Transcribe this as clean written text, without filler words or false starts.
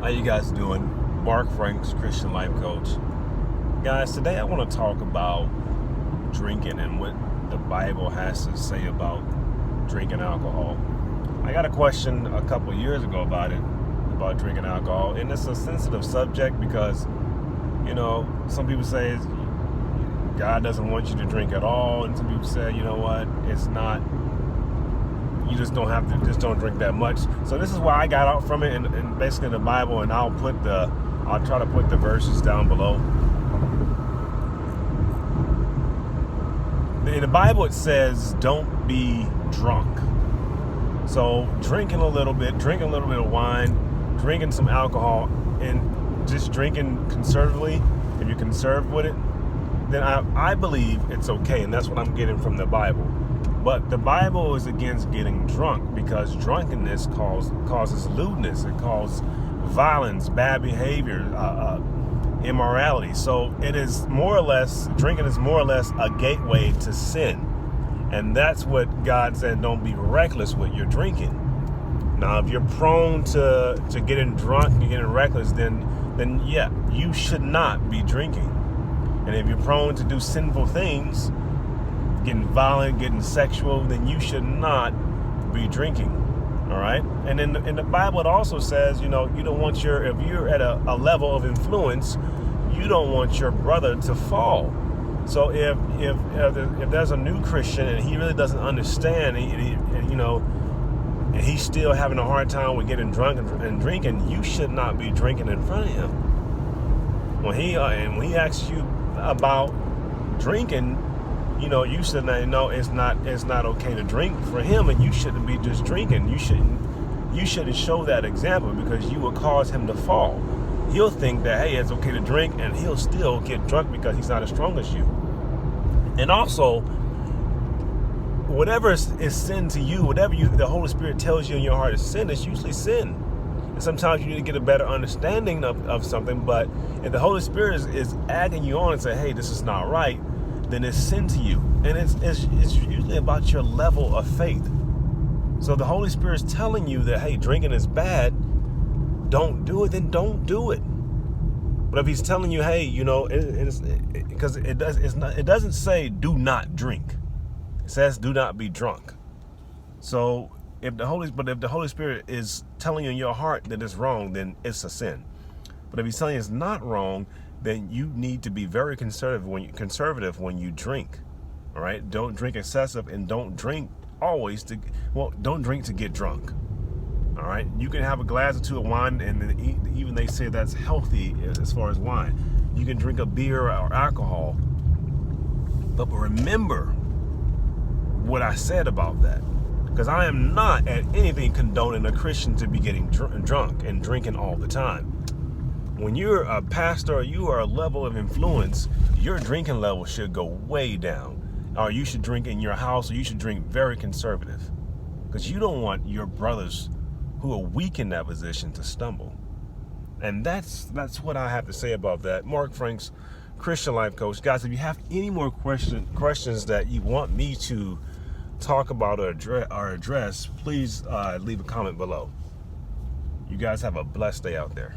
How you guys doing? Mark Franks, Christian Life Coach. Guys, today I want to talk about drinking and what the Bible has to say about drinking alcohol. I got a question a couple years ago about drinking alcohol, and it's a sensitive subject because, some people say God doesn't want you to drink at all, and some people say, it's not. You just don't have to, just don't drink that much. So this is why I got out from it, and basically in the Bible, and I'll try to put the verses down below. In the Bible, it says, "Don't be drunk." So drinking a little bit of wine, drinking some alcohol, and just drinking conservatively. If you're conservative with it, then I believe it's okay, and that's what I'm getting from the Bible. But the Bible is against getting drunk because drunkenness causes lewdness. It causes violence, bad behavior, immorality. So it is drinking is more or less a gateway to sin. And that's what God said, don't be reckless with your drinking. Now, if you're prone to getting drunk and getting reckless, then yeah, you should not be drinking. And if you're prone to do sinful things, getting violent, getting sexual, then you should not be drinking. All right. And in the Bible, it also says, you don't want if you're at a level of influence, you don't want your brother to fall. So if there's a new Christian and he really doesn't understand, and he's still having a hard time with getting drunk and drinking, you should not be drinking in front of him. When he asks you about drinking, you should know it's not okay to drink for him, and you shouldn't be just drinking. You shouldn't show that example because you will cause him to fall. He'll think that, hey, it's okay to drink, and he'll still get drunk because he's not as strong as you. And also, whatever is sin to you, whatever the Holy Spirit tells you in your heart is sin, it's usually sin. And sometimes you need to get a better understanding of something, but if the Holy Spirit is adding you on and say, hey, this is not right, then it's sin to you. And it's usually about your level of faith. So the Holy Spirit is telling you that, hey, drinking is bad, don't do it, then don't do it. But if he's telling you, hey, because it doesn't say do not drink. It says do not be drunk. So if the Holy Spirit is telling you in your heart that it's wrong, then it's a sin. But if he's telling you it's not wrong, then you need to be very conservative when you drink. All right, don't drink excessive, and don't drink don't drink to get drunk. All right, you can have a glass or two of wine, and even they say that's healthy as far as wine. You can drink a beer or alcohol, but remember what I said about that, because I am not at anything condoning a Christian to be getting drunk and drinking all the time. When you're a pastor or you are a level of influence, your drinking level should go way down. Or you should drink in your house, or you should drink very conservative. Because you don't want your brothers who are weak in that position to stumble. And that's what I have to say about that. Mark Franks, Christian Life Coach. Guys, if you have any more questions that you want me to talk about or address, please leave a comment below. You guys have a blessed day out there.